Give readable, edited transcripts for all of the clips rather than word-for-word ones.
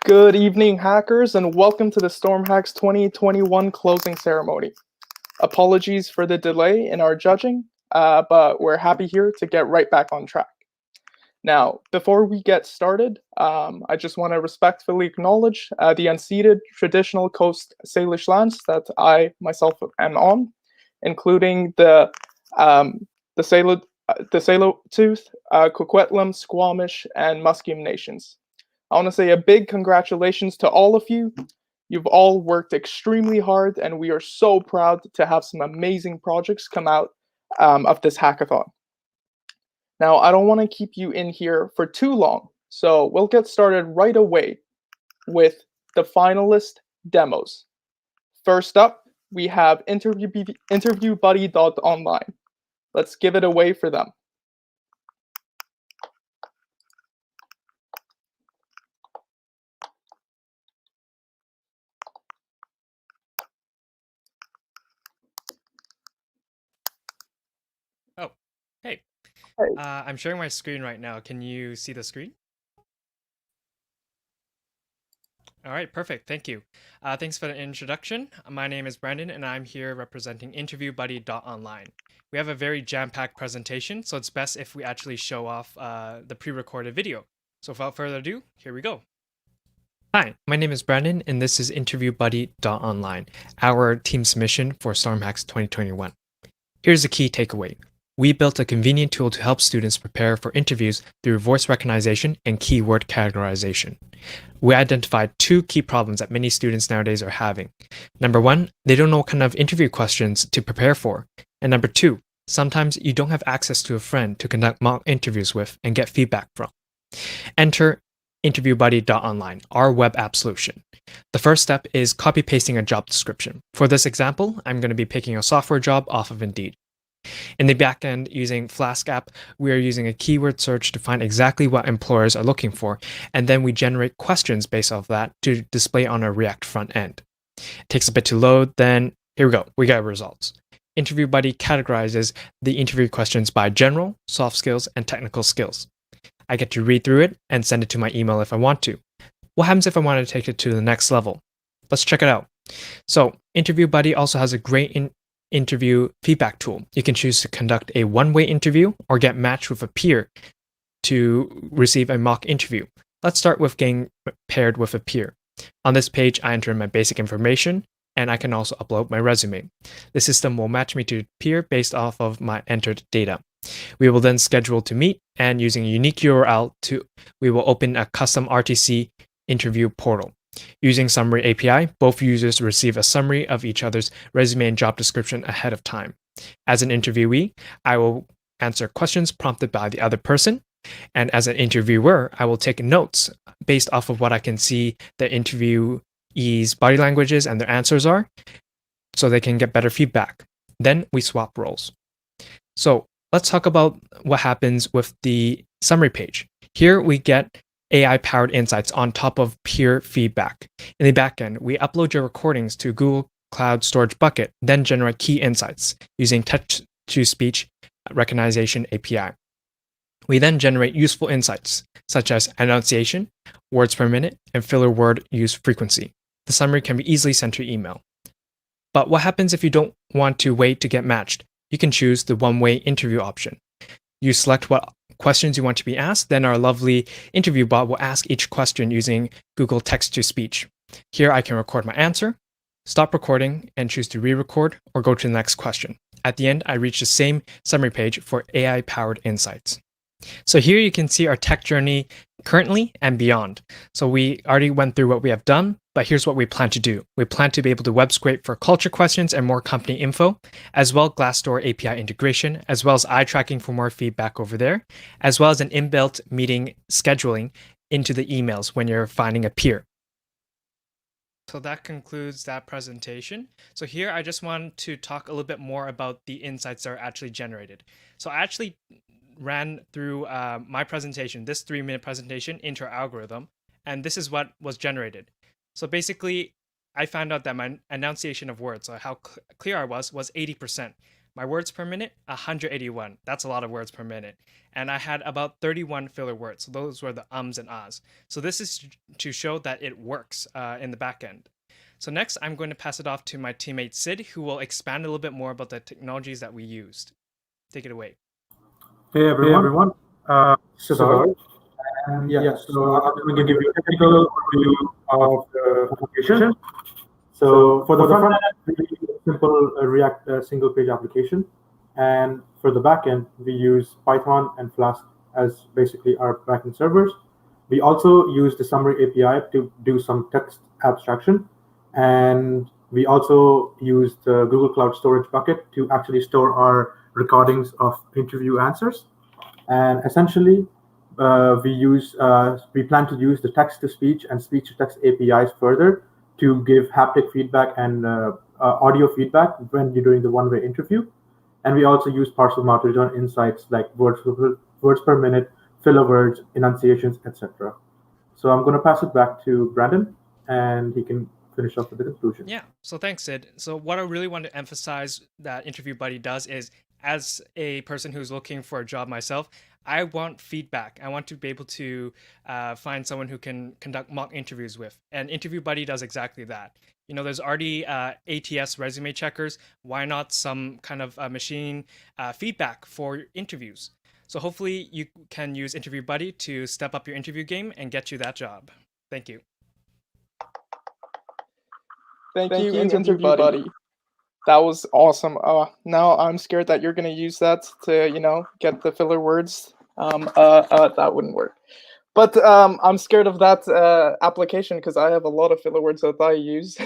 Good evening, hackers, and welcome to the StormHacks 2021 closing ceremony. Apologies for the delay in our judging, but we're happy here to get right back on track. Now, before we get started, I just want to respectfully acknowledge the unceded traditional Coast Salish lands that I myself am on, including the Tsleil-Waututh, Coquitlam, Squamish, and Musqueam nations. I want to say a big congratulations to all of you. You've all worked extremely hard, and we are so proud to have some amazing projects come out of this hackathon. Now, I don't want to keep you in here for too long, so we'll get started right away with the finalist demos. First up, we have interviewbuddy.online. Let's give it away for them. Oh, hey. Hey. I'm sharing my screen right now. Can you see the screen? All right, perfect. Thank you. Thanks for the introduction. My name is Brandon, and I'm here representing interviewbuddy.online. We have a very jam-packed presentation, so it's best if we actually show off the pre-recorded video. So without further ado, here we go. Hi, my name is Brandon, and this is interviewbuddy.online, our team's mission for StormHacks 2021. Here's the key takeaway. We built a convenient tool to help students prepare for interviews through voice recognition and keyword categorization. We identified two key problems that many students nowadays are having. Number one, they don't know what kind of interview questions to prepare for. And number two, sometimes you don't have access to a friend to conduct mock interviews with and get feedback from. Enter interviewbuddy.online, our web app solution. The first step is copy pasting a job description. For this example, I'm going to be picking a software job off of Indeed. In the backend, using Flask app, we are using a keyword search to find exactly what employers are looking for, and then we generate questions based off that to display on our React front end. It takes a bit to load, then here we go, we got results. InterviewBuddy categorizes the interview questions by general, soft skills, and technical skills. I get to read through it and send it to my email if I want to. What happens if I want to take it to the next level? Let's check it out. So, InterviewBuddy also has a great interview feedback tool. You can choose to conduct a one-way interview or get matched with a peer to receive a mock interview. Let's start with getting paired with a peer. On this page, I enter in my basic information, and I can also upload my resume. The system will match me to a peer based off of my entered data. We will then schedule to meet, and using a unique URL, we will open a custom RTC interview portal. Using Summary API, both users receive a summary of each other's resume and job description ahead of time. As an interviewee, I will answer questions prompted by the other person, and as an interviewer, I will take notes based off of what I can see the interviewee's body languages and their answers are, so they can get better feedback. Then we swap roles. So let's talk about what happens with the summary page. Here we get AI-powered insights on top of peer feedback. In the backend, we upload your recordings to Google Cloud Storage Bucket, then generate key insights using text-to-speech recognition API. We then generate useful insights, such as enunciation, words per minute, and filler word use frequency. The summary can be easily sent to your email. But what happens if you don't want to wait to get matched? You can choose the one-way interview option. You select what questions you want to be asked, then our lovely interview bot will ask each question using Google Text-to-Speech. Here I can record my answer, stop recording, and choose to re-record or go to the next question. At the end, I reach the same summary page for AI-powered insights. So here you can see our tech journey currently and beyond. So we already went through what we have done, but here's what we plan to do. We plan to be able to web scrape for culture questions and more company info, as well as Glassdoor API integration, as well as eye tracking for more feedback over there, as well as an inbuilt meeting scheduling into the emails when you're finding a peer. So that concludes that presentation. So here I just want to talk a little bit more about the insights that are actually generated. So I actually ran through my presentation, this 3-minute presentation, into our algorithm, and this is what was generated. So basically, I found out that my enunciation of words, so how clear I was 80%. My words per minute, 181. That's a lot of words per minute. And I had about 31 filler words. So those were the ums and ahs. So this is to show that it works in the back end. So next, I'm going to pass it off to my teammate Sid, who will expand a little bit more about the technologies that we used. Take it away. Hey everyone, Siddharth. And yeah, so I'm going to give you a technical overview of the application. So for the front end, we use a simple React single page application. And for the backend, we use Python and Flask as basically our backend servers. We also use the summary API to do some text abstraction. And we also use the Google Cloud Storage bucket to actually store our recordings of interview answers. And essentially, we plan to use the text-to-speech and speech-to-text APIs further to give haptic feedback and audio feedback when you're doing the one-way interview. And we also use parcel-mount return insights like words per minute, filler words, enunciations, etc. So I'm going to pass it back to Brandon, and he can finish up with the conclusion. Yeah, so thanks, Sid. So what I really want to emphasize that Interview Buddy does is, as a person who's looking for a job myself, I want feedback. I want to be able to find someone who can conduct mock interviews with. And Interview Buddy does exactly that. You know, there's already ATS resume checkers. Why not some kind of machine feedback for interviews? So hopefully you can use Interview Buddy to step up your interview game and get you that job. Thank you. Thank you, Interview Buddy. That was awesome. Now I'm scared that you're gonna use that to, get the filler words. That wouldn't work. But I'm scared of that application because I have a lot of filler words that I use.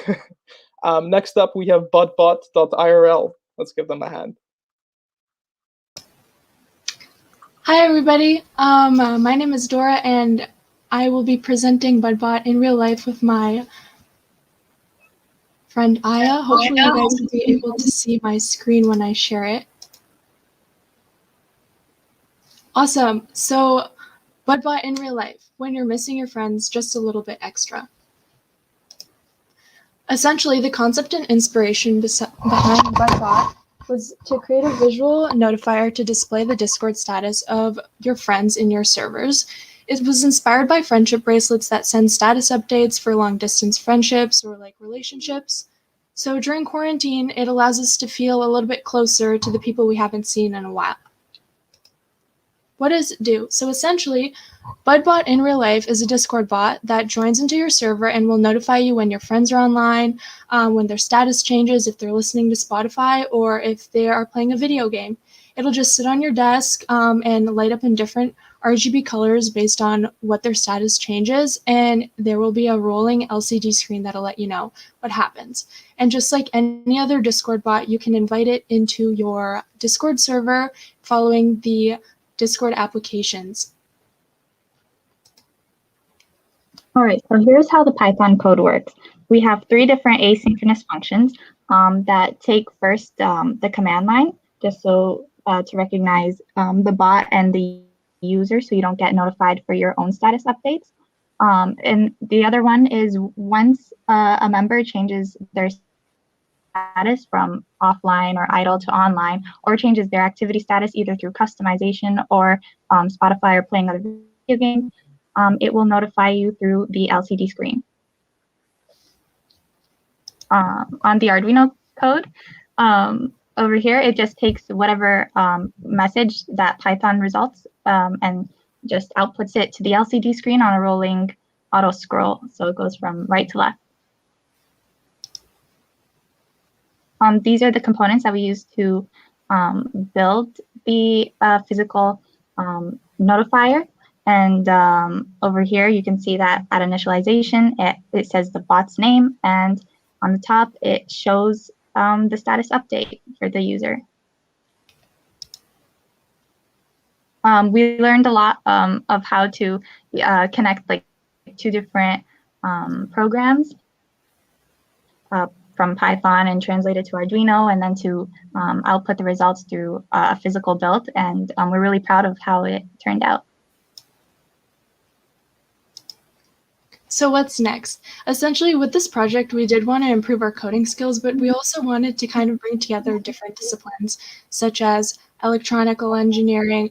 Next up, we have budbot.irl. Let's give them a hand. Hi, everybody. My name is Dora, and I will be presenting budbot in real life with my friend Aya. Hopefully you guys will be able to see my screen when I share it. Awesome. So budbot in real life, when you're missing your friends just a little bit extra. Essentially, the concept and inspiration behind budbot was to create a visual notifier to display the Discord status of your friends in your servers. It was inspired by friendship bracelets that send status updates for long-distance friendships or relationships. So during quarantine, it allows us to feel a little bit closer to the people we haven't seen in a while. What does it do? So essentially, budbot in real life is a Discord bot that joins into your server and will notify you when your friends are online, when their status changes, if they're listening to Spotify, or if they are playing a video game. It'll just sit on your desk and light up in different RGB colors based on what their status changes, and there will be a rolling LCD screen that'll let you know what happens. And just like any other Discord bot, you can invite it into your Discord server following the Discord applications. All right, so here's how the Python code works. We have 3 different asynchronous functions that take first the command line, just so to recognize the bot and the user so you don't get notified for your own status updates. And the other one is once a member changes their status from offline or idle to online, or changes their activity status either through customization or Spotify or playing other video games, it will notify you through the LCD screen. On the Arduino code, over here, it just takes whatever message that Python results and just outputs it to the LCD screen on a rolling auto scroll. So it goes from right to left. These are the components that we use to build the physical notifier. And over here, you can see that at initialization, it says the bot's name, and on the top, it shows the status update for the user. We learned a lot of how to connect like 2 different programs from Python and translate it to Arduino, and then to output the results through a physical build. And we're really proud of how it turned out. So what's next? Essentially, with this project, we did want to improve our coding skills, but we also wanted to kind of bring together different disciplines, such as electronical engineering,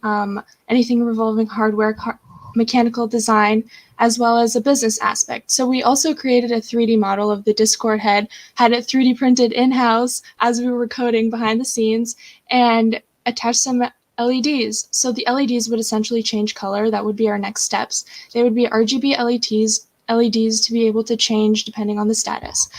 anything revolving hardware, mechanical design, as well as a business aspect. So we also created a 3D model of the Discord head, had it 3D printed in-house as we were coding behind the scenes, and attached some LEDs. So the LEDs would essentially change color. That would be our next steps. They would be RGB LEDs to be able to change depending on the status.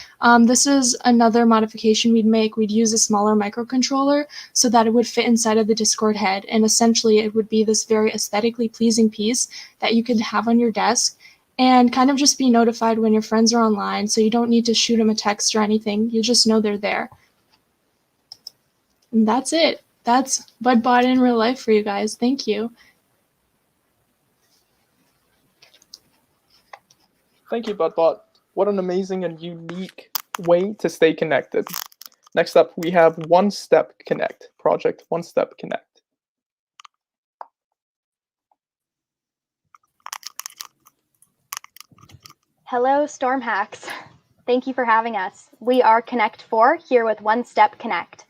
This is another modification we'd make. We'd use a smaller microcontroller so that it would fit inside of the Discord head, and essentially it would be this very aesthetically pleasing piece that you could have on your desk and kind of just be notified when your friends are online, so you don't need to shoot them a text or anything. You just know they're there. And that's it. That's BudBot in real life for you guys. Thank you. Thank you, BudBot. What an amazing and unique way to stay connected. Next up, we have One Step Connect, project One Step Connect. Hello, StormHacks. Thank you for having us. We are Connect 4 here with One Step Connect.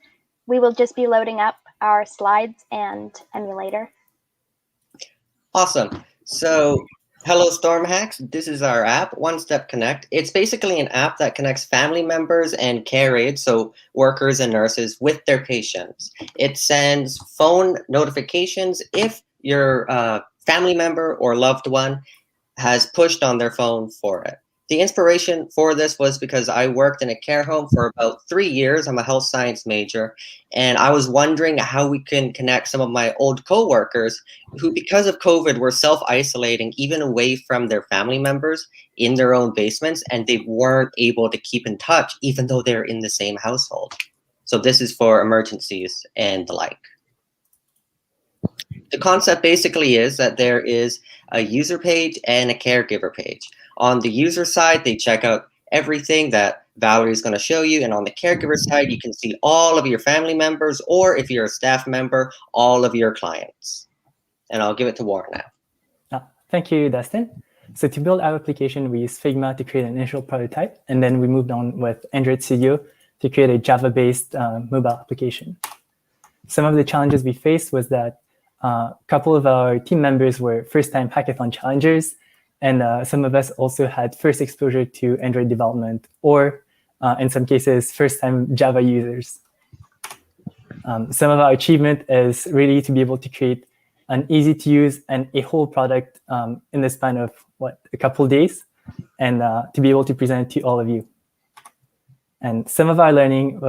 We will just be loading up our slides and emulator. Awesome. So, hello, StormHacks. This is our app, One Step Connect. It's basically an app that connects family members and care aides, so workers and nurses, with their patients. It sends phone notifications if your family member or loved one has pushed on their phone for it. The inspiration for this was because I worked in a care home for about 3 years. I'm a health science major, and I was wondering how we can connect some of my old coworkers who, because of COVID, were self-isolating even away from their family members in their own basements, and they weren't able to keep in touch even though they're in the same household. So this is for emergencies and the like. The concept basically is that there is a user page and a caregiver page. On the user side, they check out everything that Valerie is going to show you. And on the caregiver side, you can see all of your family members, or if you're a staff member, all of your clients. And I'll give it to Warren now. Thank you, Dustin. So to build our application, we used Figma to create an initial prototype. And then we moved on with Android Studio to create a Java-based mobile application. Some of the challenges we faced was that a couple of our team members were first-time hackathon challengers, and some of us also had first exposure to Android development, or in some cases, first-time Java users. Some of our achievement is really to be able to create an easy-to-use and a whole product in the span of, a couple days, and to be able to present it to all of you. And some of our learning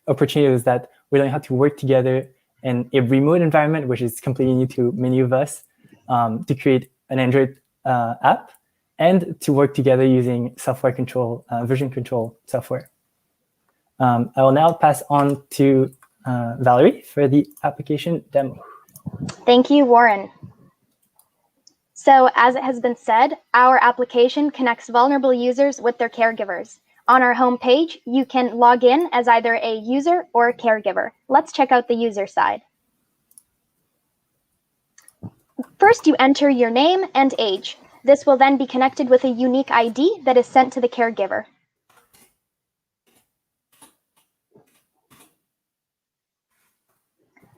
opportunity was that we learned how to work together in a remote environment, which is completely new to many of us, to create an Android app and to work together using software control, version control software. I will now pass on to Valerie for the application demo. Thank you, Warren. So as it has been said, our application connects vulnerable users with their caregivers. On our home page, you can log in as either a user or a caregiver. Let's check out the user side. First, you enter your name and age. This will then be connected with a unique ID that is sent to the caregiver.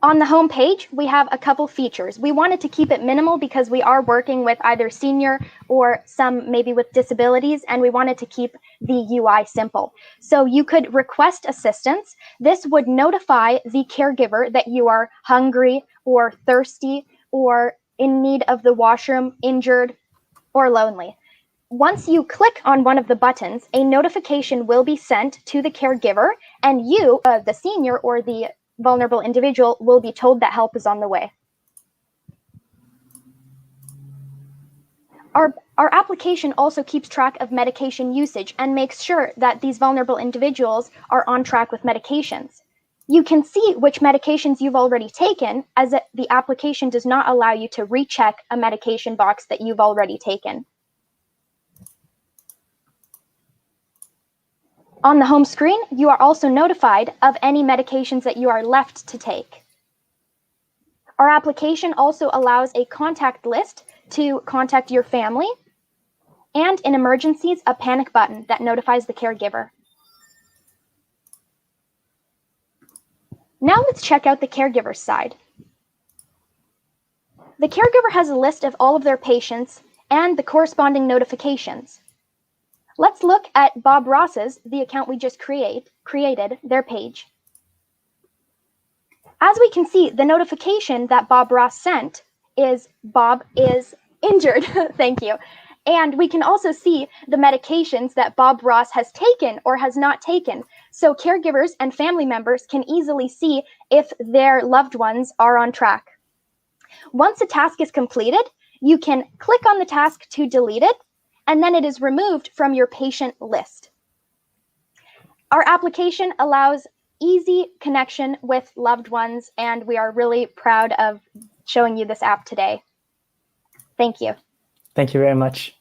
On the home page, we have a couple features. We wanted to keep it minimal because we are working with either senior or some maybe with disabilities, and we wanted to keep the UI simple. So you could request assistance. This would notify the caregiver that you are hungry or thirsty or in need of the washroom, injured, or lonely. Once you click on one of the buttons, a notification will be sent to the caregiver, and you, the senior or the vulnerable individual, will be told that help is on the way. Our application also keeps track of medication usage and makes sure that these vulnerable individuals are on track with medications. You can see which medications you've already taken, as the application does not allow you to recheck a medication box that you've already taken. On the home screen, you are also notified of any medications that you are left to take. Our application also allows a contact list to contact your family and in emergencies, a panic button that notifies the caregiver. Now let's check out the caregiver's side. The caregiver has a list of all of their patients and the corresponding notifications. Let's look at Bob Ross's, the account we just created, their page. As we can see, the notification that Bob Ross sent is Bob is injured. Thank you. And we can also see the medications that Bob Ross has taken or has not taken. So caregivers and family members can easily see if their loved ones are on track. Once a task is completed, you can click on the task to delete it, and then it is removed from your patient list. Our application allows easy connection with loved ones, and we are really proud of showing you this app today. Thank you. Thank you very much.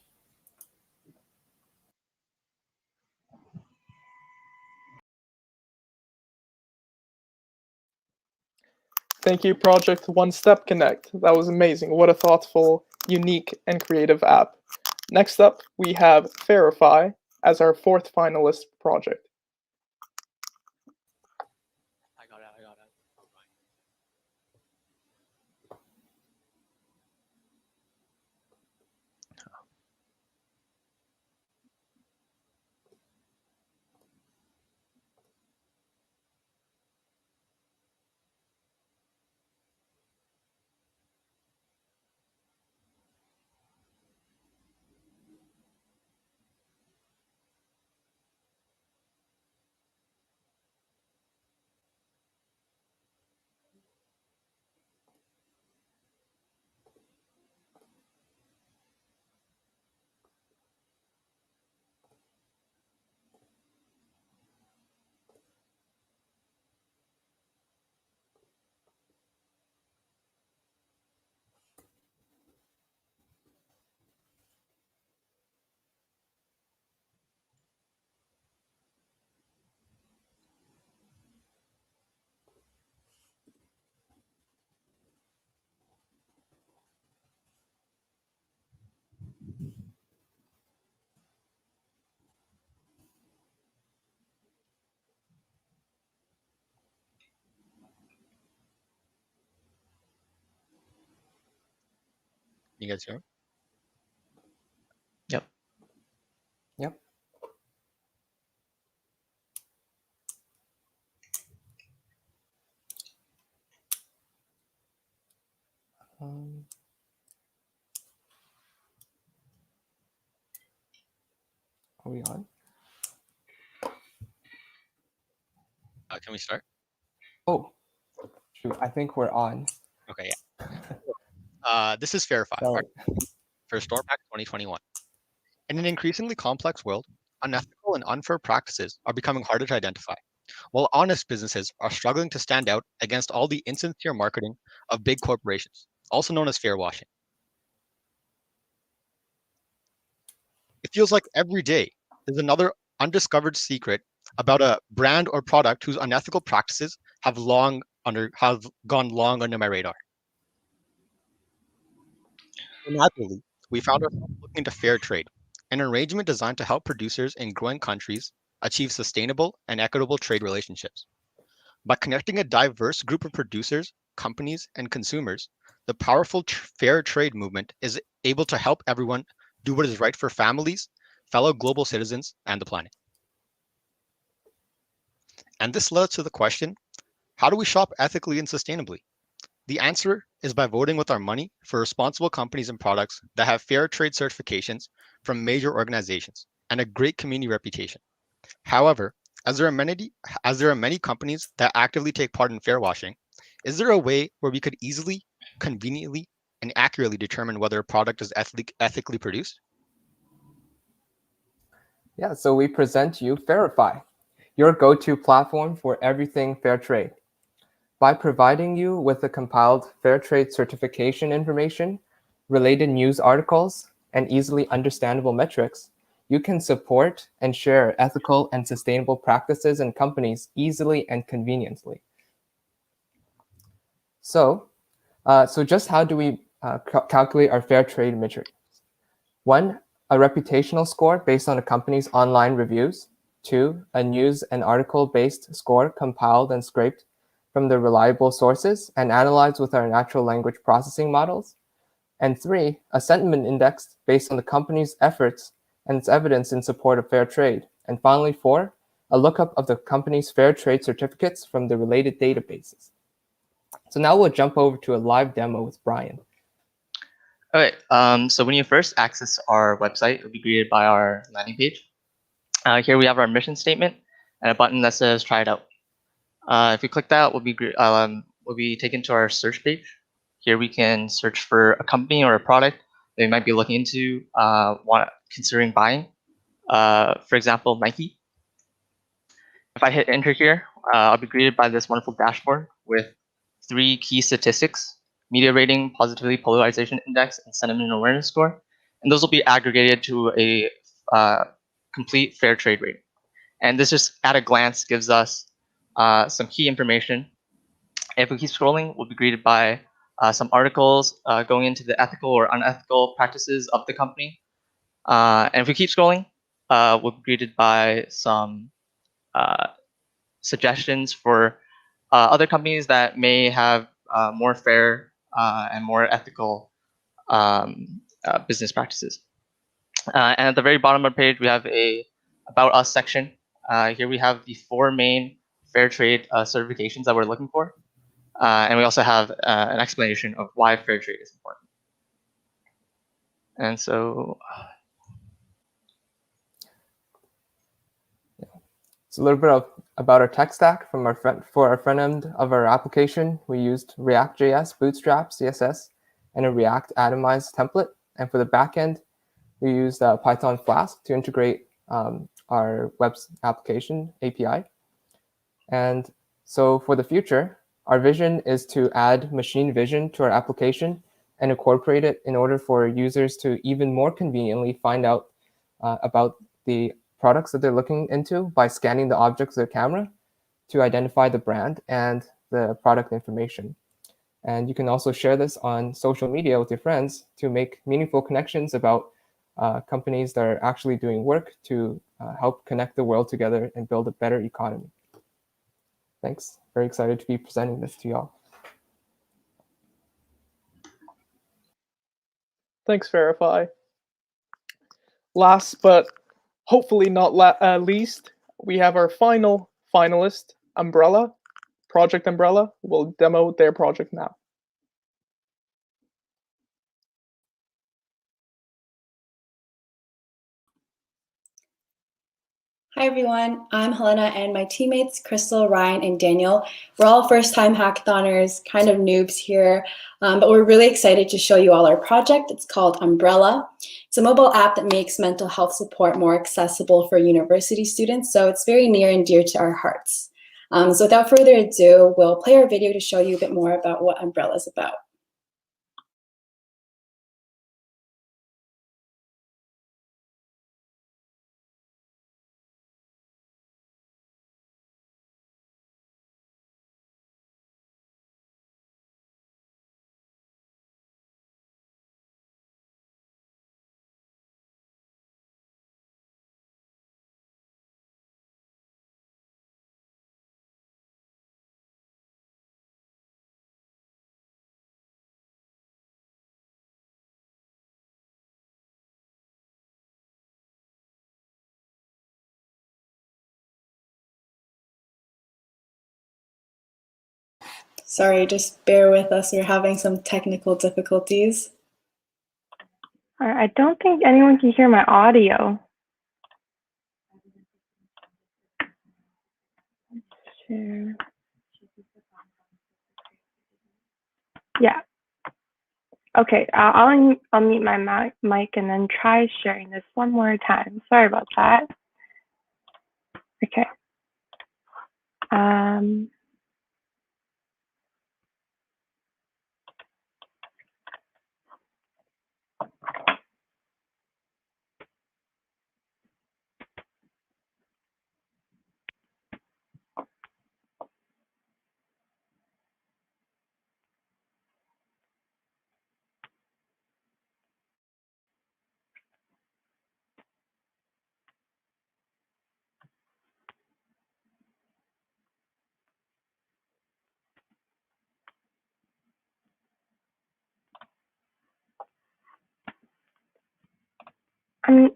Thank you, Project One Step Connect. That was amazing. What a thoughtful, unique, and creative app. Next up, we have Verify as our fourth finalist project. I got it. You guys hear? Yep. Yep. Are we on? Can we start? Oh, shoot. I think we're on. Okay, yeah. This is Verify Sorry. for StormHacks 2021. In an increasingly complex world, unethical and unfair practices are becoming harder to identify, while honest businesses are struggling to stand out against all the insincere marketing of big corporations, also known as fair washing. It feels like every day there's another undiscovered secret about a brand or product whose unethical practices have gone long under my radar. Naturally, we found ourselves looking into fair trade, an arrangement designed to help producers in growing countries achieve sustainable and equitable trade relationships. By connecting a diverse group of producers, companies, and consumers, the powerful fair trade movement is able to help everyone do what is right for families, fellow global citizens, and the planet. And this led to the question, how do we shop ethically and sustainably? The answer is by voting with our money for responsible companies and products that have fair trade certifications from major organizations and a great community reputation. However, as there are many companies that actively take part in fair washing, is there a way where we could easily, conveniently, and accurately determine whether a product is ethically produced? Yeah, so we present you Verify, your go-to platform for everything fair trade. By providing you with the compiled fair trade certification information, related news articles, and easily understandable metrics, you can support and share ethical and sustainable practices in companies easily and conveniently. So just how do we calculate our fair trade metrics? One a reputational score based on a company's online reviews. 2, a news and article-based score compiled and scraped from the reliable sources and analyzed with our natural language processing models. And 3, a sentiment index based on the company's efforts and its evidence in support of fair trade. And finally, 4, a lookup of the company's fair trade certificates from the related databases. So now we'll jump over to a live demo with Brian. Okay, so when you first access our website, you'll be greeted by our landing page. Here we have our mission statement and a button that says try it out. If we click that, we'll be taken to our search page. Here we can search for a company or a product that you might be looking into, considering buying. For example, Nike. If I hit enter here, I'll be greeted by this wonderful dashboard with 3 key statistics: media rating, positivity polarization index, and sentiment awareness score. And those will be aggregated to a complete fair trade rating. And this just at a glance gives us some key information. If we keep scrolling, we'll be greeted by some articles going into the ethical or unethical practices of the company. And if we keep scrolling, we'll be greeted by some suggestions for other companies that may have more fair and more ethical business practices. And at the very bottom of the page, we have a About Us section. Here we have the 4 main fair trade certifications that we're looking for. And we also have an explanation of why fair trade is important. And so it's a little bit about our tech stack for our front end of our application. We used React.js, Bootstrap, CSS, and a React atomized template. And for the back end, we used Python Flask to integrate our web application API. And so for the future, our vision is to add machine vision to our application and incorporate it in order for users to even more conveniently find out about the products that they're looking into by scanning the objects of their camera to identify the brand and the product information. And you can also share this on social media with your friends to make meaningful connections about companies that are actually doing work to help connect the world together and build a better economy. Thanks. Very excited to be presenting this to y'all. Thanks, Verify. Last but hopefully not least, we have our final finalist, Umbrella. Project Umbrella will demo their project now. Hi everyone, I'm Helena and my teammates Crystal, Ryan, and Daniel. We're all first-time hackathoners, kind of noobs here, but we're really excited to show you all our project. It's called Umbrella. It's a mobile app that makes mental health support more accessible for university students, so it's very near and dear to our hearts. So without further ado, we'll play our video to show you a bit more about what Umbrella is about. Sorry, just bear with us. We're having some technical difficulties. I don't think anyone can hear my audio. Share. Yeah. Okay, I'll unmute my mic and then try sharing this one more time. Sorry about that. Okay.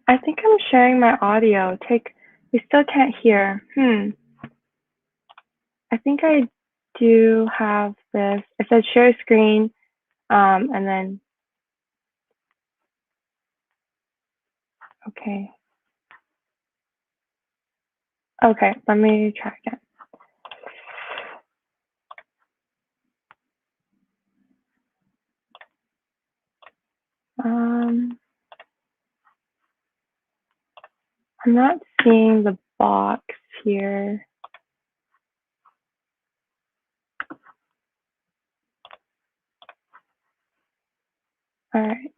I think I'm sharing my audio. We still can't hear. I think I do have this. It says share screen, and then, okay. Okay, let me try again. I'm not seeing the box here. All right.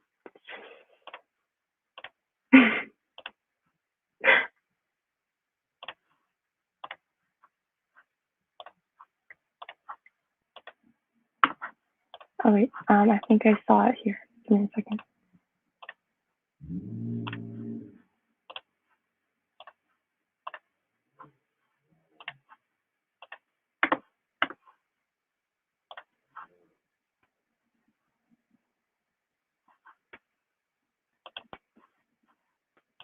Oh wait, I think I saw it here. Give me a second.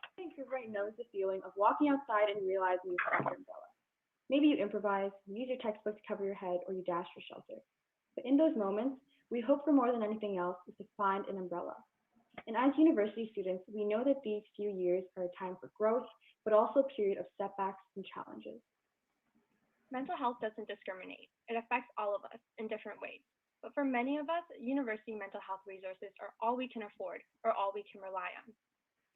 I think everybody knows the feeling of walking outside and realizing you forgot your umbrella. Maybe you improvise, you use your textbook to cover your head, or you dash for shelter. But in those moments, we hope for more than anything else is to find an umbrella. And as university students, we know that these few years are a time for growth, but also a period of setbacks and challenges. Mental health doesn't discriminate. It affects all of us in different ways. But for many of us, university mental health resources are all we can afford or all we can rely on.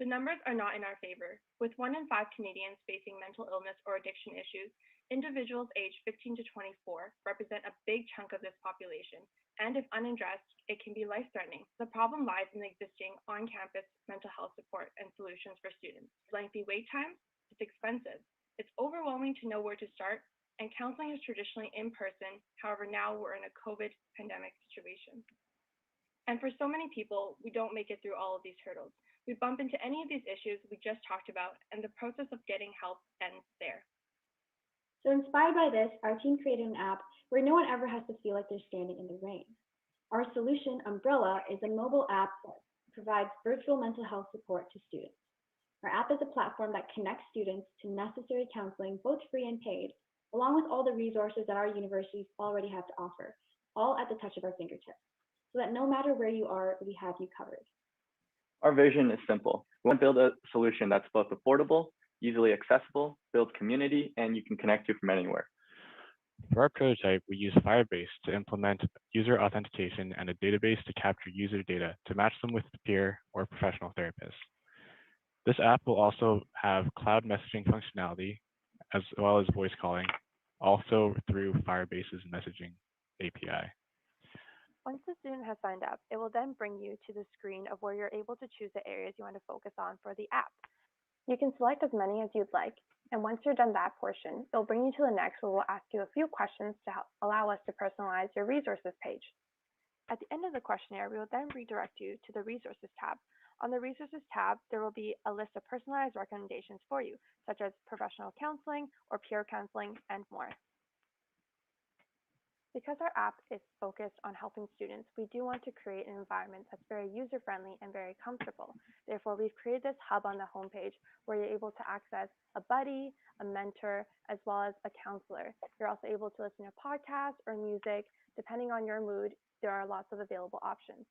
The numbers are not in our favor. With 1 in 5 Canadians facing mental illness or addiction issues, individuals aged 15 to 24 represent a big chunk of this population, and if unaddressed, it can be life-threatening. The problem lies in the existing on-campus mental health support and solutions for students. Lengthy wait times, it's expensive. It's overwhelming to know where to start, and counseling is traditionally in person. However, now we're in a COVID pandemic situation. And for so many people, we don't make it through all of these hurdles. We bump into any of these issues we just talked about, and the process of getting help ends there. So inspired by this, our team created an app where no one ever has to feel like they're standing in the rain. Our solution, Umbrella, is a mobile app that provides virtual mental health support to students. Our app is a platform that connects students to necessary counseling, both free and paid, along with all the resources that our universities already have to offer, all at the touch of our fingertips, so that no matter where you are, we have you covered. Our vision is simple. We want to build a solution that's both affordable, easily accessible, build community, and you can connect to from anywhere. For our prototype, we use Firebase to implement user authentication and a database to capture user data to match them with peer or professional therapists. This app will also have cloud messaging functionality, as well as voice calling, also through Firebase's messaging API. Once the student has signed up, it will then bring you to the screen of where you're able to choose the areas you want to focus on for the app. You can select as many as you'd like, and once you're done that portion, it'll bring you to the next where we'll ask you a few questions to allow us to personalize your resources page. At the end of the questionnaire, we will then redirect you to the Resources tab. On the Resources tab, there will be a list of personalized recommendations for you, such as professional counseling or peer counseling and more. Because our app is focused on helping students, we do want to create an environment that's very user-friendly and very comfortable. Therefore, we've created this hub on the homepage where you're able to access a buddy, a mentor, as well as a counselor. You're also able to listen to podcasts or music. Depending on your mood, there are lots of available options.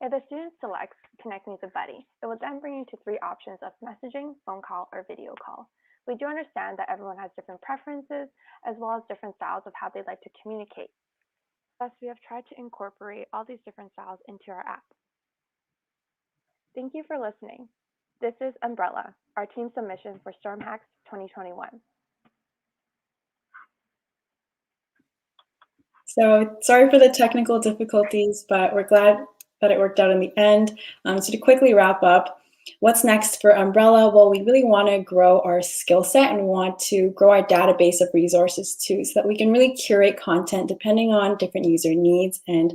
If the student selects Connect Me with a Buddy, it will then bring you to 3 options of messaging, phone call, or video call. We do understand that everyone has different preferences, as well as different styles of how they'd like to communicate. Thus, we have tried to incorporate all these different styles into our app. Thank you for listening. This is Umbrella, our team submission for StormHacks 2021. So sorry for the technical difficulties, but we're glad that it worked out in the end. So to quickly wrap up, what's next for Umbrella? Well, we really want to grow our skill set and want to grow our database of resources too, so that we can really curate content depending on different user needs, and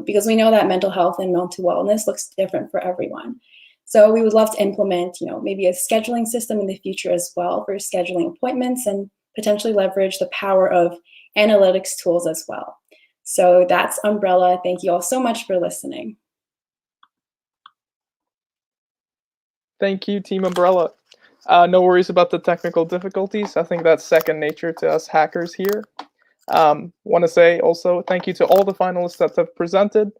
because we know that mental health and mental wellness looks different for everyone. So we would love to implement, maybe a scheduling system in the future as well for scheduling appointments, and potentially leverage the power of analytics tools as well. So that's Umbrella. Thank you all so much for listening. Thank you, Team Umbrella. No worries about the technical difficulties. I think that's second nature to us hackers here. Want to say also thank you to all the finalists that have presented.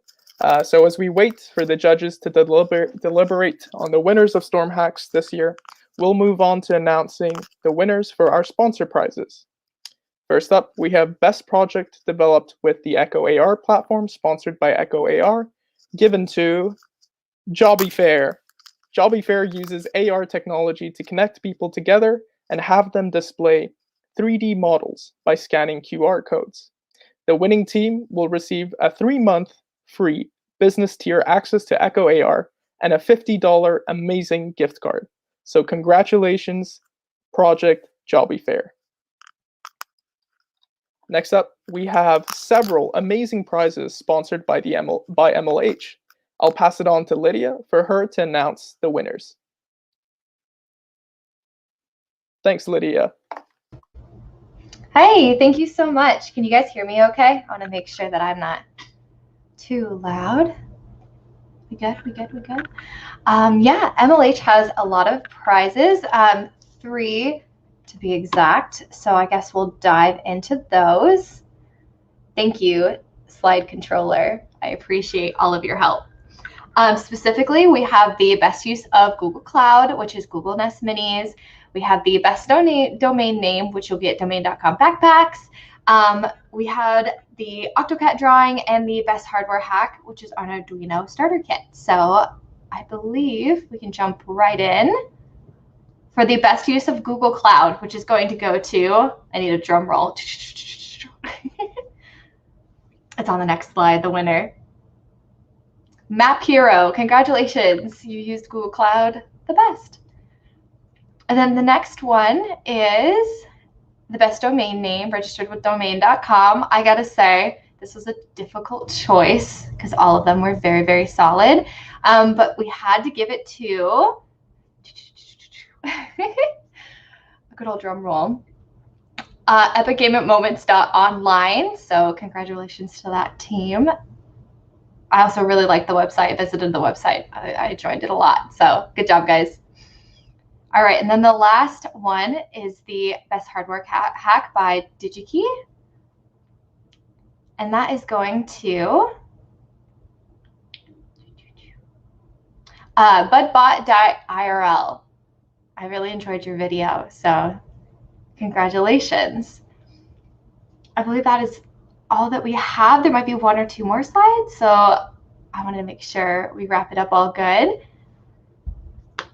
So as we wait for the judges to deliberate on the winners of StormHacks this year, we'll move on to announcing the winners for our sponsor prizes. First up, we have Best Project developed with the Echo AR platform, sponsored by Echo AR, given to JobbyFair. JobbyFair uses AR technology to connect people together and have them display 3D models by scanning QR codes. The winning team will receive a 3-month free business tier access to Echo AR and a $50 amazing gift card. So congratulations, Project JobbyFair. Next up, we have several amazing prizes sponsored by MLH. I'll pass it on to Lydia for her to announce the winners. Thanks, Lydia. Hey, thank you so much. Can you guys hear me okay? I want to make sure that I'm not too loud. We good? Yeah, MLH has a lot of prizes, 3 to be exact. So I guess we'll dive into those. Thank you, Slide Controller. I appreciate all of your help. Specifically, we have the best use of Google Cloud, which is Google Nest Minis. We have the best domain name, which you'll get domain.com backpacks. We had the AutoCAD drawing and the best hardware hack, which is an Arduino starter kit. So I believe we can jump right in for the best use of Google Cloud, which is going to go to, I need a drum roll. It's on the next slide, the winner. Map Hero, congratulations. You used Google Cloud the best. And then the next one is the best domain name, registered with domain.com. I gotta say, this was a difficult choice because all of them were very, very solid. But we had to give it to a good old drum roll. epicgameatmoments.online. So congratulations to that team. I also really liked the website, visited the website. I enjoyed it a lot. So good job, guys. All right, and then the last one is the best hardware hack by DigiKey. And that is going to budbot.irl. I really enjoyed your video, so congratulations. I believe that is all that we have. There might be 1 or 2 more slides, so I wanted to make sure we wrap it up all good. If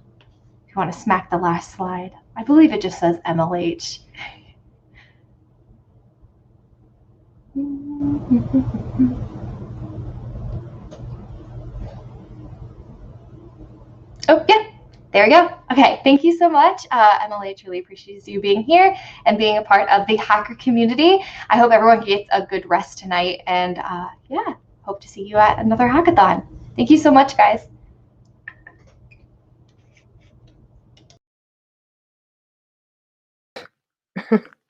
you want to smack the last slide, I believe it just says MLH. Oh, yeah, there we go. Okay, thank you so much. MLH really appreciates you being here and being a part of the hacker community. I hope everyone gets a good rest tonight, and yeah, hope to see you at another hackathon. Thank you so much, guys.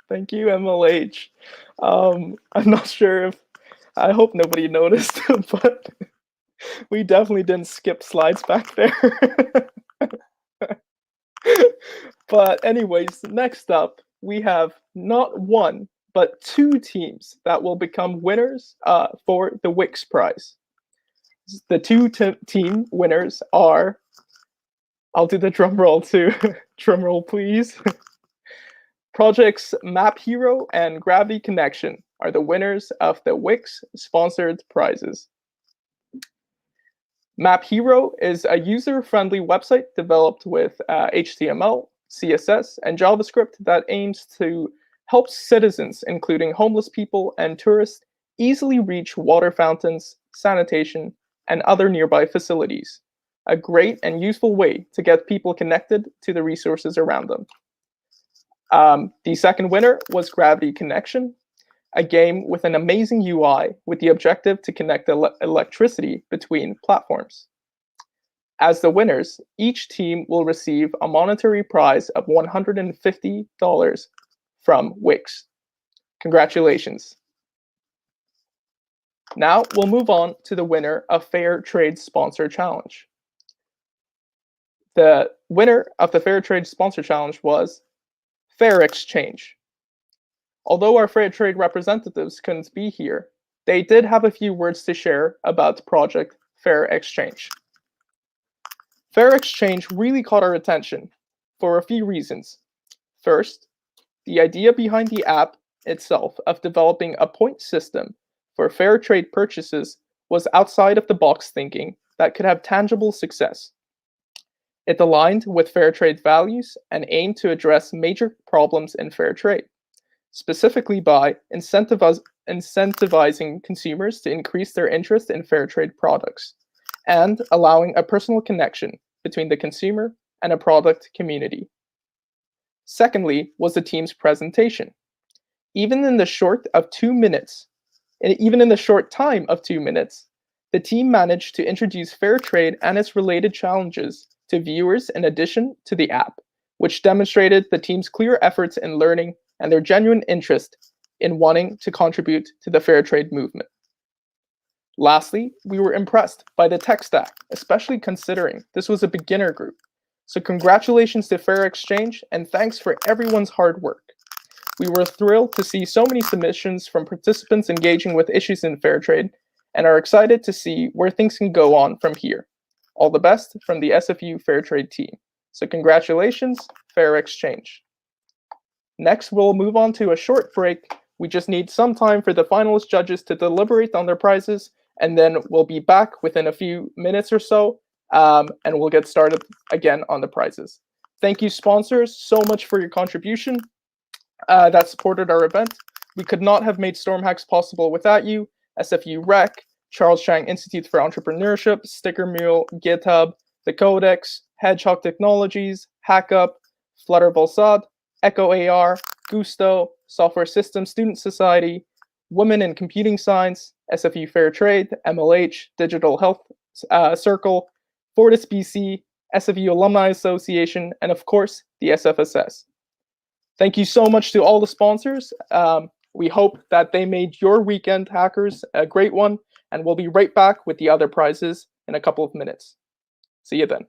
Thank you, MLH. I'm not sure if, I hope nobody noticed, but we definitely didn't skip slides back there. But anyways, next up, we have not 1, but 2 teams that will become winners for the Wix prize. The 2 team winners are, I'll do the drum roll too. Drum roll, please. Projects Map Hero and Gravity Connection are the winners of the Wix sponsored prizes. Map Hero is a user-friendly website developed with HTML, CSS, and JavaScript that aims to help citizens, including homeless people and tourists, easily reach water fountains, sanitation, and other nearby facilities. A great and useful way to get people connected to the resources around them. The second winner was Gravity Connection, a game with an amazing UI with the objective to connect electricity between platforms. As the winners, each team will receive a monetary prize of $150 from Wix. Congratulations. Now we'll move on to the winner of Fair Trade Sponsor Challenge. The winner of the Fair Trade Sponsor Challenge was Fair Exchange. Although our fair trade representatives couldn't be here, they did have a few words to share about Project Fair Exchange. Fair Exchange really caught our attention for a few reasons. First, the idea behind the app itself of developing a point system for fair trade purchases was outside of the box thinking that could have tangible success. It aligned with fair trade values and aimed to address major problems in fair trade, specifically by incentivizing consumers to increase their interest in fair trade products and allowing a personal connection between the consumer and a product community. Secondly, was the team's presentation. Even in the short time of 2 minutes, the team managed to introduce fair trade and its related challenges to viewers in addition to the app, which demonstrated the team's clear efforts in learning and their genuine interest in wanting to contribute to the fair trade movement. Lastly, we were impressed by the tech stack, especially considering this was a beginner group. So congratulations to Fair Exchange, and thanks for everyone's hard work. We were thrilled to see so many submissions from participants engaging with issues in fair trade, and are excited to see where things can go on from here. All the best from the SFU Fair Trade team. So congratulations, Fair Exchange. Next, we'll move on to a short break. We just need some time for the finalist judges to deliberate on their prizes, and then we'll be back within a few minutes or so, and we'll get started again on the prizes. Thank you, sponsors, so much for your contribution that supported our event. We could not have made StormHacks possible without you. SFU Rec, Charles Chang Institute for Entrepreneurship, Sticker Mule, GitHub, The Codex, Hedgehog Technologies, HackUp, Flutter Balsad, Echo AR, Gusto, Software Systems Student Society, Women in Computing Science, SFU Fair Trade, MLH, Digital Health Circle, Fortis BC, SFU Alumni Association, and of course, the SFSS. Thank you so much to all the sponsors. We hope that they made your weekend, hackers, a great one, and we'll be right back with the other prizes in a couple of minutes. See you then.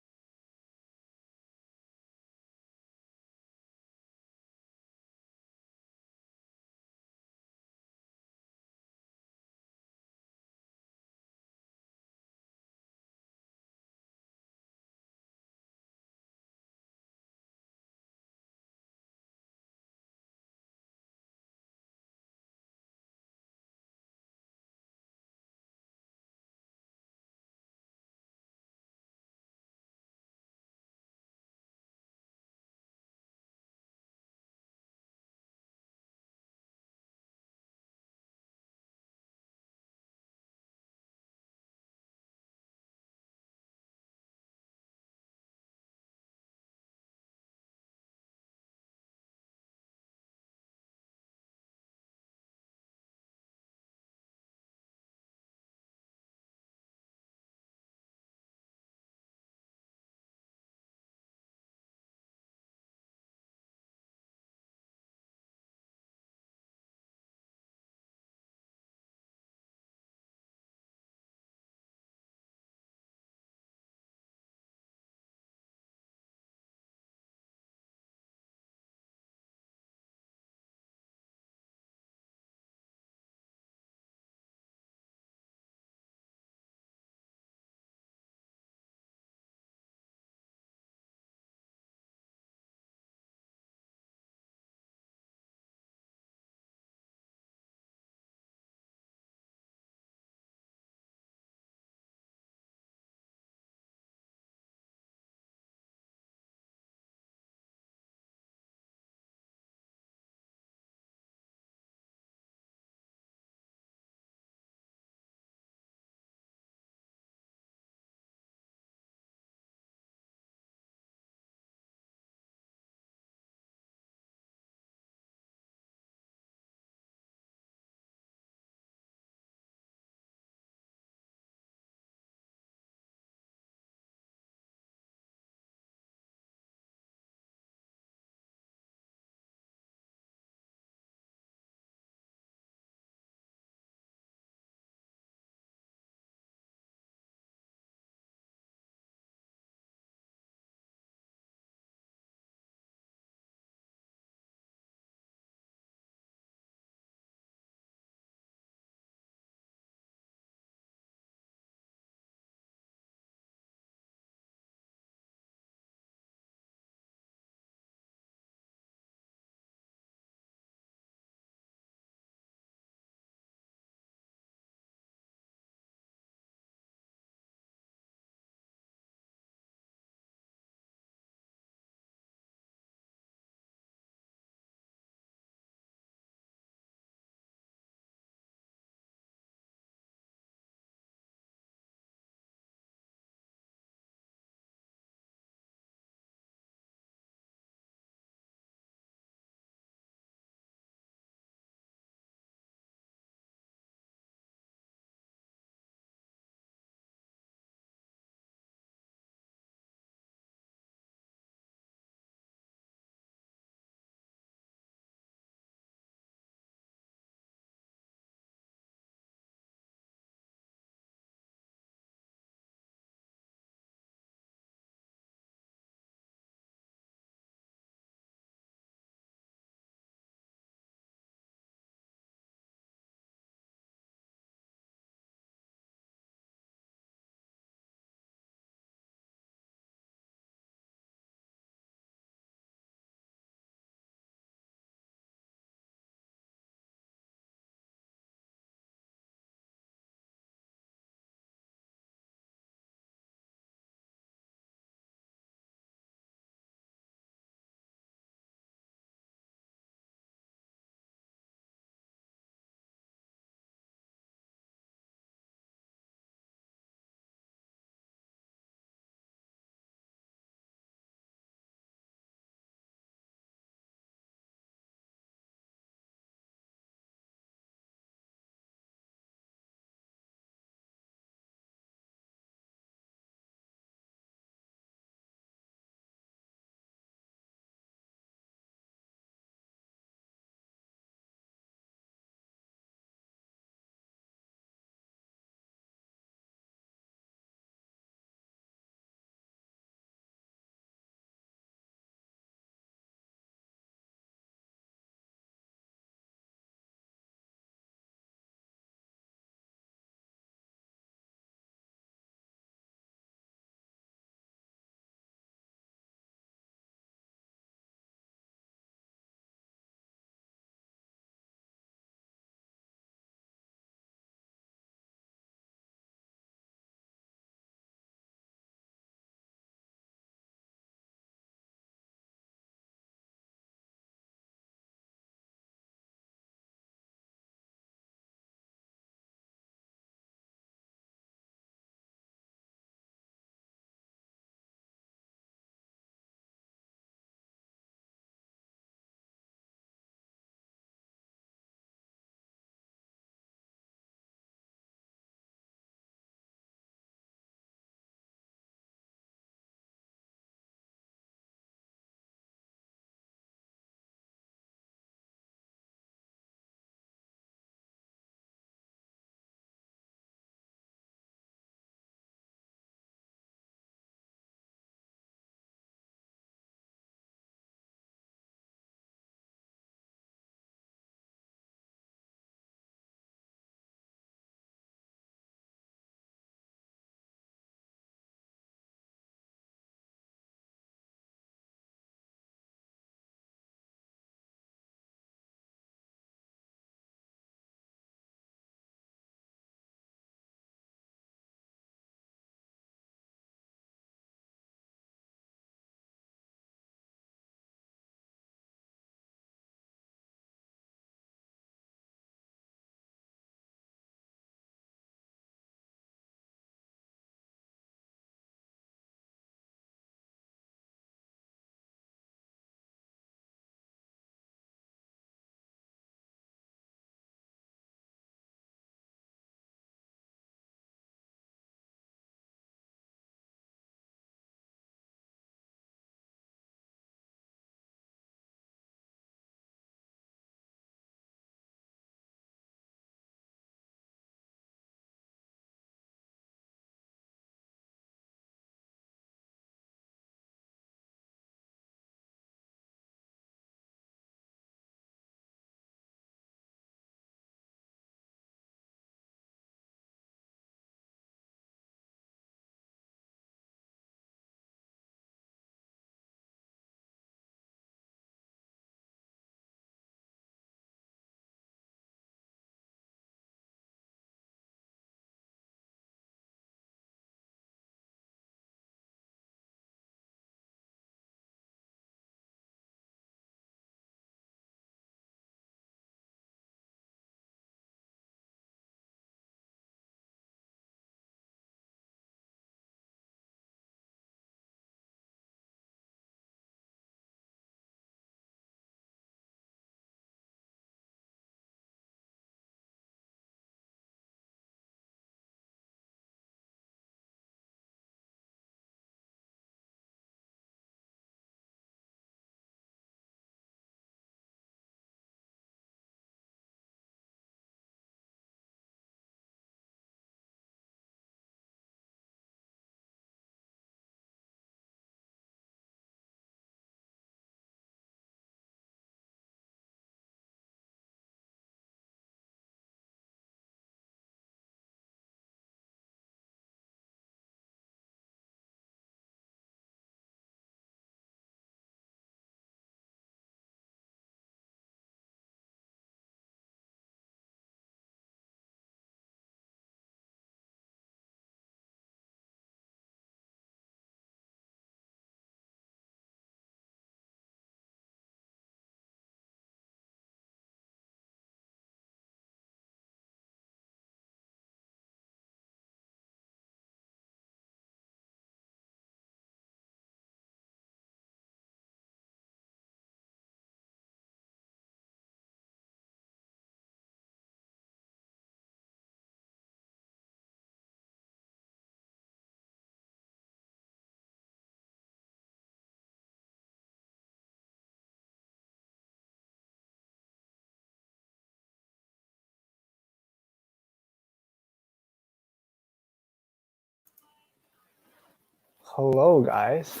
Hello, guys.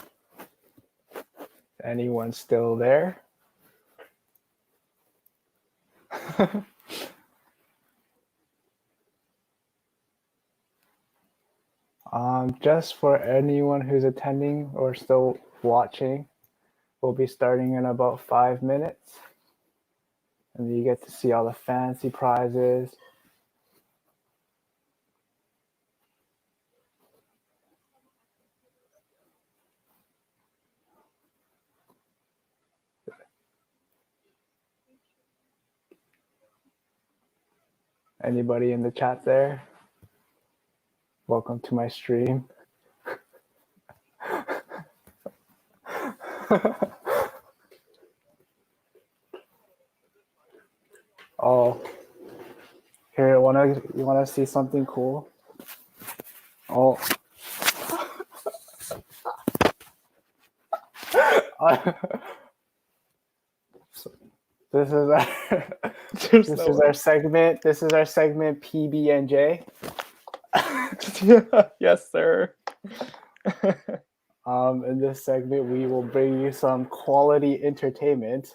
Anyone still there? Just for anyone who's attending or still watching, we'll be starting in about 5 minutes. And you get to see all the fancy prizes. Anybody in the chat there? Welcome to my stream. Oh, here, you wanna see something cool? Oh. This is our our segment. This is our segment PB&J. Yes, sir. In this segment, we will bring you some quality entertainment.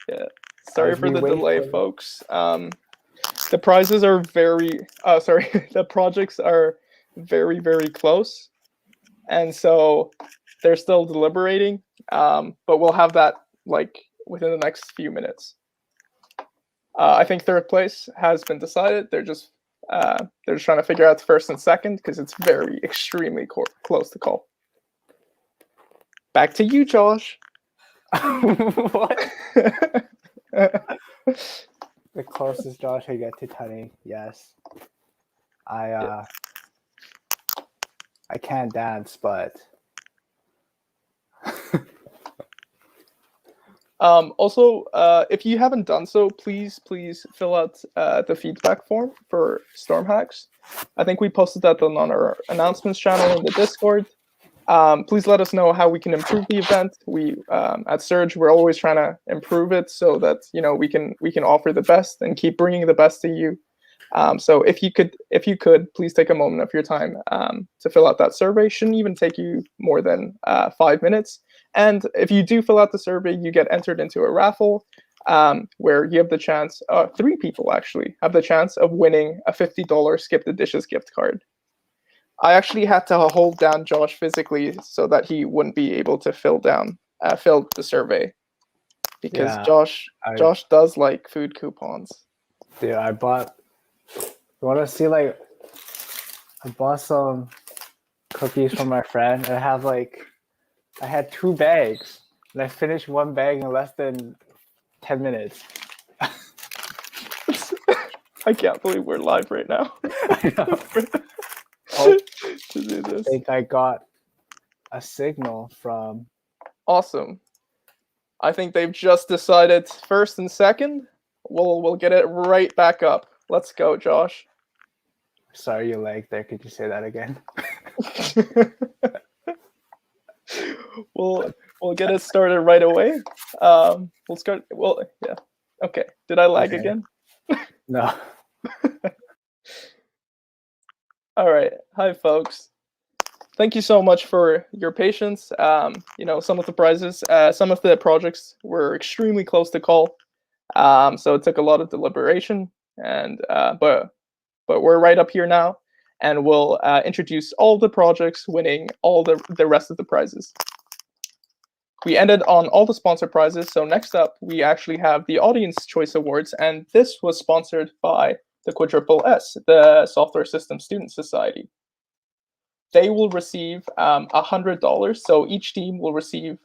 Yeah. Sorry for the delay, folks. The prizes are the projects are very, very close. And so they're still deliberating. But we'll have that like within the next few minutes. I think third place has been decided. They're just trying to figure out the first and second because it's very extremely close to call. Back to you, Josh. What? The closest Josh I get to tutting, yes. I can't dance, but also, if you haven't done so, please fill out the feedback form for StormHacks. I think we posted that on our announcements channel in the Discord. Please let us know how we can improve the event. We at Surge, we're always trying to improve it so that we can offer the best and keep bringing the best to you. So if you could please take a moment of your time to fill out that survey. Shouldn't even take you more than 5 minutes. And if you do fill out the survey, you get entered into a raffle where you have the chance. 3 people actually have the chance of winning a $50 Skip the Dishes gift card. I actually had to hold down Josh physically so that he wouldn't be able to fill the survey because Josh does like food coupons. Dude, I bought. You want to see I bought some cookies from my friend, and I had 2 bags, and I finished 1 bag in less than 10 minutes. I can't believe we're live right now. I know. To do this. I think I got a signal from. Awesome. I think they've just decided first and second. We'll get it right back up. Let's go, Josh. Sorry, you lagged there. Could you say that again? We'll get it started right away. We'll start. Well, yeah. Okay. Did I lag again? No. All right. Hi, folks. Thank you so much for your patience. Some of the prizes, some of the projects were extremely close to call, so it took a lot of deliberation. And but we're right up here now, and we'll introduce all the projects winning all the rest of the prizes. We ended on all the sponsor prizes, so next up we actually have the Audience Choice Awards, and this was sponsored by the Quadruple S, the Software System Student Society. They will receive $100, so each team will receive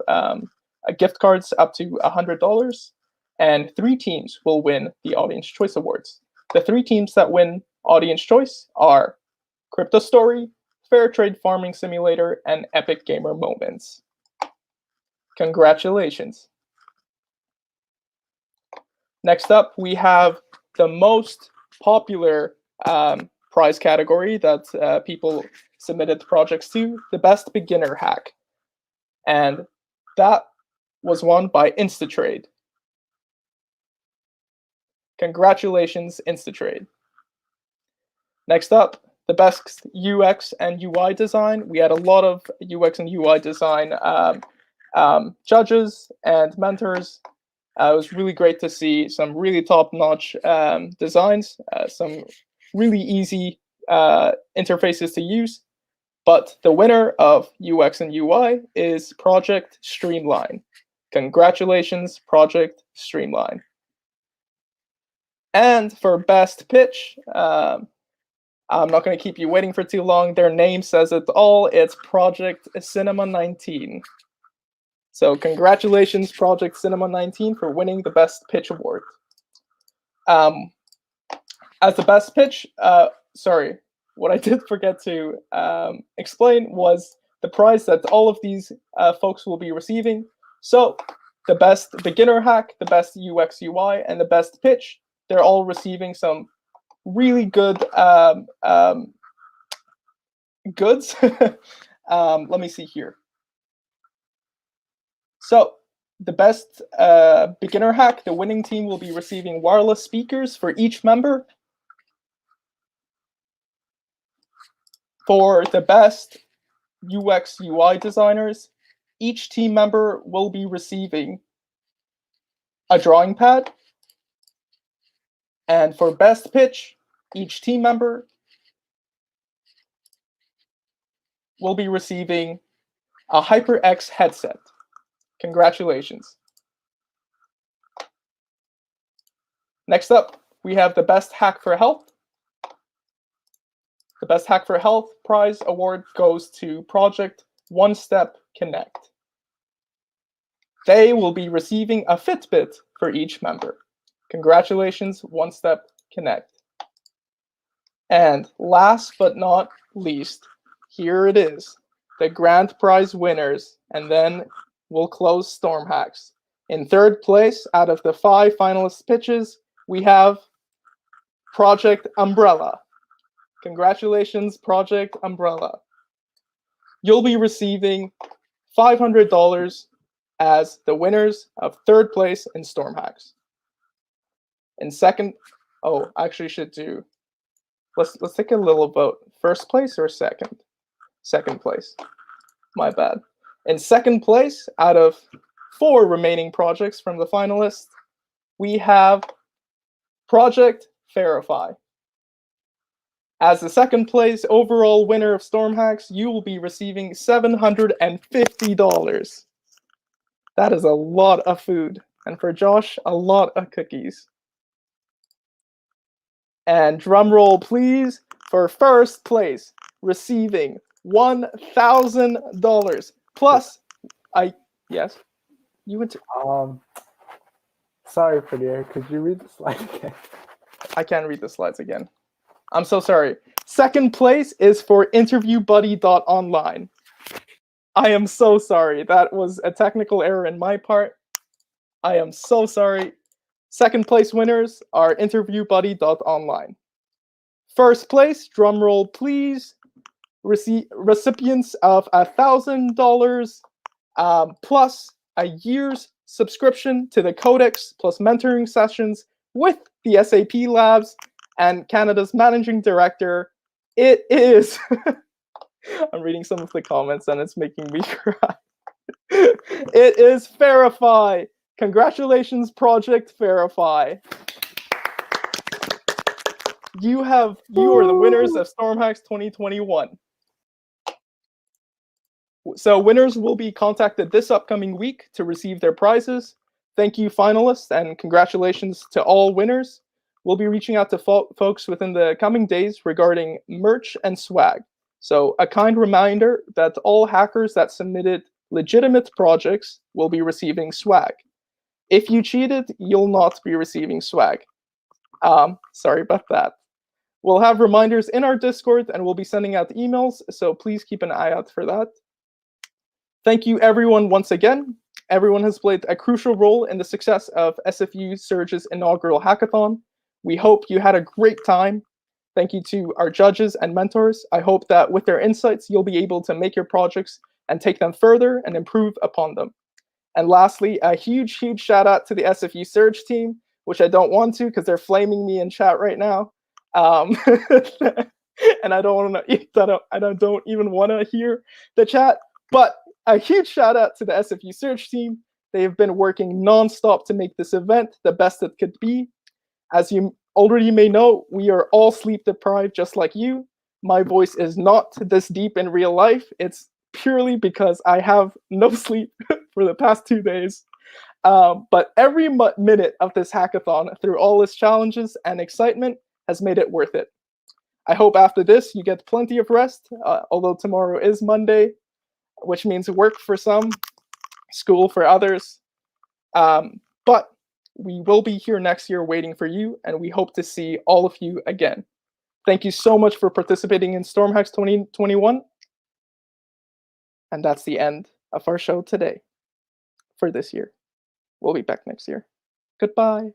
gift cards up to $100, and 3 teams will win the Audience Choice Awards. The 3 teams that win Audience Choice are Crypto Story, Fair Trade Farming Simulator, and Epic Gamer Moments. Congratulations. Next up, we have the most popular prize category that people submitted projects to, the best beginner hack. And that was won by InstaTrade. Congratulations, InstaTrade. Next up, the best UX and UI design. We had a lot of UX and UI design judges and mentors. It was really great to see some really top-notch designs, some really easy interfaces to use. But the winner of UX and UI is Project Streamline. Congratulations, Project Streamline. And for best pitch, I'm not going to keep you waiting for too long. Their name says it all. It's Project Cinema 19. So congratulations, Project Cinema 19, for winning the Best Pitch Award. As the best pitch, sorry, what I did forget to explain was the prize that all of these folks will be receiving. So the best beginner hack, the best UX UI, and the best pitch, they're all receiving some really good goods. Let me see here. So the best beginner hack, the winning team will be receiving wireless speakers for each member. For the best UX UI designers, each team member will be receiving a drawing pad. And for best pitch, each team member will be receiving a HyperX headset. Congratulations. Next up, we have the best hack for health. The best hack for health prize award goes to Project One Step Connect. They will be receiving a Fitbit for each member. Congratulations, One Step Connect. And last but not least, here it is, the grand prize winners, and then we'll close StormHacks. In third place, out of the 5 finalist pitches, we have Project Umbrella. Congratulations, Project Umbrella. You'll be receiving $500 as the winners of third place in StormHacks. In second, oh, actually should do, let's take a little vote. First place or second? Second place. My bad. In second place, out of 4 remaining projects from the finalists, we have Project Verify. As the second place overall winner of StormHacks, you will be receiving $750. That is a lot of food. And for Josh, a lot of cookies. And drum roll, please, for first place, receiving $1,000. Plus, yes, you went to. Sorry, Pradeer, could you read the slide again? I can't read the slides again. I'm so sorry. Second place is for interviewbuddy.online. I am so sorry. That was a technical error in my part. I am so sorry. Second place winners are interviewbuddy.online. First place, drum roll please, recipients of $1,000 plus a year's subscription to the Codex plus mentoring sessions with the SAP Labs and Canada's managing director. It is, I'm reading some of the comments and it's making me cry. It is Verify. Congratulations, Project Verify. You are the winners of StormHacks 2021. So winners will be contacted this upcoming week to receive their prizes. Thank you, finalists, and congratulations to all winners. We'll be reaching out to folks within the coming days regarding merch and swag. So a kind reminder that all hackers that submitted legitimate projects will be receiving swag. If you cheated, you'll not be receiving swag. Sorry about that. We'll have reminders in our Discord and we'll be sending out emails, so please keep an eye out for that. Thank you everyone once again. Everyone has played a crucial role in the success of SFU Surge's inaugural hackathon. We hope you had a great time. Thank you to our judges and mentors. I hope that with their insights, you'll be able to make your projects and take them further and improve upon them. And lastly, a huge shout out to the SFU Surge team, which I don't want to because they're flaming me in chat right now. and I don't even want to hear the chat. But a huge shout out to the SFU search team. They have been working nonstop to make this event the best it could be. As you already may know, we are all sleep deprived just like you. My voice is not this deep in real life. It's purely because I have no sleep for the past 2 days. But every minute of this hackathon, through all its challenges and excitement, has made it worth it. I hope after this you get plenty of rest, although tomorrow is Monday, which means work for some, school for others. But we will be here next year waiting for you, and we hope to see all of you again. Thank you so much for participating in StormHacks 2021. And that's the end of our show today for this year. We'll be back next year. Goodbye.